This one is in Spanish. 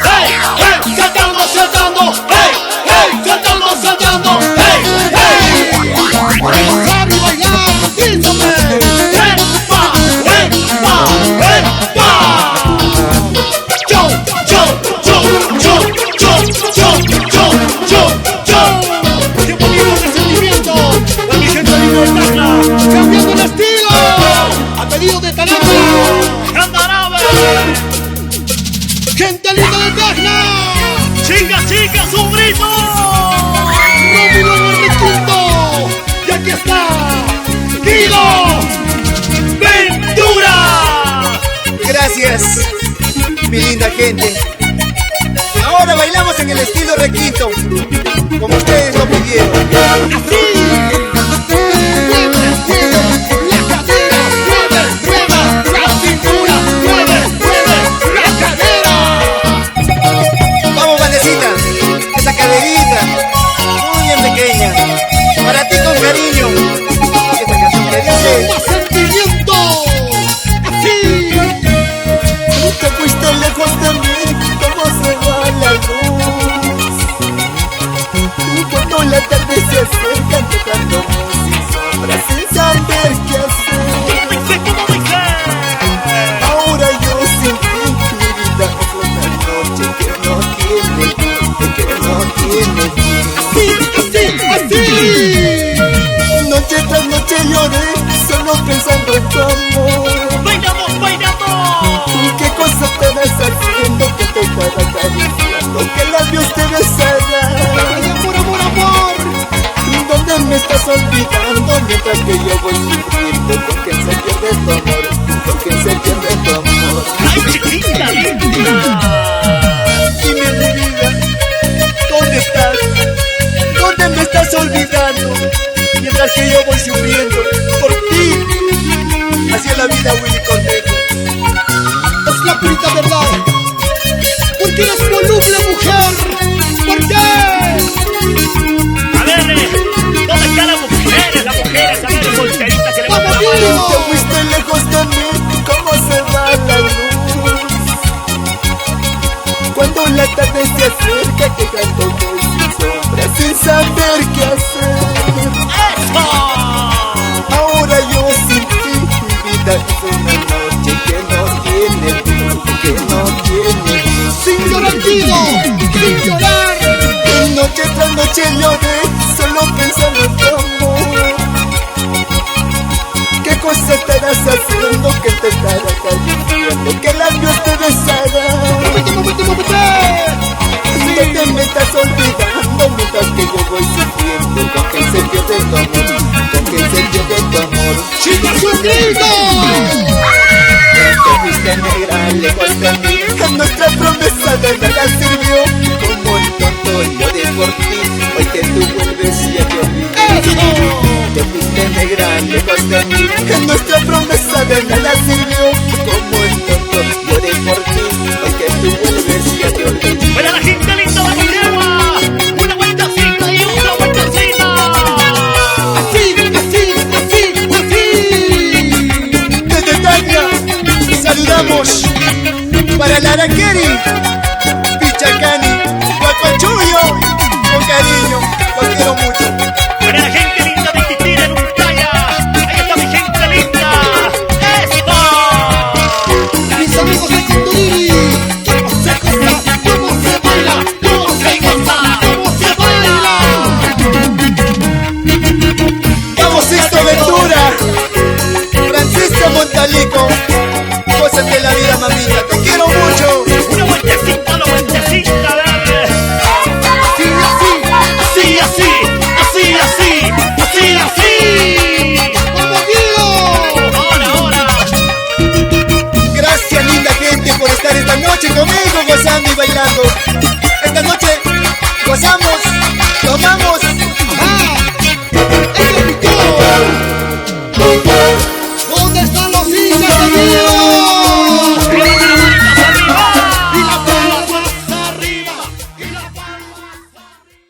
hey, hey, saltando, saltando, hey, hey, saltando, saltando, hey, hey. Bailar y bailar, dígame. Epa, epa, epa. Yo, yo, yo, yo, yo, yo, yo, yo, yo. Qué bonito ese sentimiento. La mi gente linda de Tacna, cambiando el estilo. A pedido de Talento. Candarave. Gente linda de Tacna. Chicas, chicas, un grito. Rómulo Enriquito. Y aquí está Guido Ventura. Gracias, mi linda gente. Ahora bailamos en el estilo requinto, como ustedes lo pidieron. Así. Mueve, mueve la cadera, mueve, mueve la cintura, mueve, mueve la cadera. Vamos, Vanesita, esa caderita, muy bien pequeña, para ti con cariño. Esta canción que dice: Más sentimiento. Así. tú te fuiste lejos de mí, como se va la luz. Y cuando la tarde se acerca, dejándome sin sombra, sin saber qué hacer. Ahora yo sin ti, mi vida es una noche que no tiene fin, que no tiene fin. Así, así, así. Noche tras noche lloré, solo pensando en tu amor. Bailamos, bailamos. ¿Qué cosa te ves haciendo que te estará acariciando, que labios te besarán? Amor, amor, amor. ¿Dónde me estás olvidando mientras que yo voy sufriendo? ¿Con quién se pierde tu amor? ¿Con quién se pierde tu amor? Ay, chiquita linda. Dime mi vida, ¿dónde estás? ¿Dónde me estás olvidando? Mientras que yo voy sufriendo por ti. Así es la vida, Willy Cornejo. Es la purita verdad. Porque eres voluble, mujer. ¿Por qué? A ver, ¿dónde están las mujeres? Las mujeres, a ver, solteritas que le Vamos, van a Willy, te fuiste lejos de mí, ¿cómo se va la luz? Cuando la tarde se acerca, quedándome sin sombra, sin saber qué hacer. ¡Eso! Ahora yo sin ti, mi vida es una noche que no tiene fin, que no tiene fin. Sin llorar, Guido, sin llorar. Noche tras noche lloré, solo pensando en tu amor. ¿Qué cosa estarás haciendo que te estará acariciando, que labios te besarán? ¡Móvete, móvete, móvete! ¿Dónde me estás olvidando mientras que yo voy sufriendo? ¿Con quién se pierde tu amor? ¿Con quién se pierde tu amor? ¡Chicas, un grito! Te fuiste negra, lejos de mí, que nuestra promesa de nada sirvió. Como el tonto lloré por ti, hoy que tú vuelves y yo olvidé. Te fuiste negra, lejos de mí, que nuestra promesa de nada sirvió. Como el tonto lloré por ti, hoy que tú vuelves y yo olvidé. ¡Para la gente linda de Guillermo! ¡Una vueltacita y otra vueltacita! ¡Así, así, así, así! Desde Tacna saludamos para la Araqueri, Pichacani, Guacochuyo, con cariño, los quiero mucho. ¡Para la gente linda de Titir en Untaya! ¡Ahí está mi gente linda! ¡Esto! Mis amigos de Cunduri, ¿cómo se goza? ¿Cómo se baila? ¿Cómo se goza? ¿Cómo se baila? Vamos, Sixto Ventura, Francisco Montalico, cosas de la vida, mamita, te quiero mucho. Una vueltecita, a ver. Así, así, así, así, así, así, así. ¡Vamos, Guido! Ahora. Gracias, linda gente, por estar esta noche conmigo gozando y bailando. Esta noche gozamos, tomamos. ¡Ah! ¡Eso picó!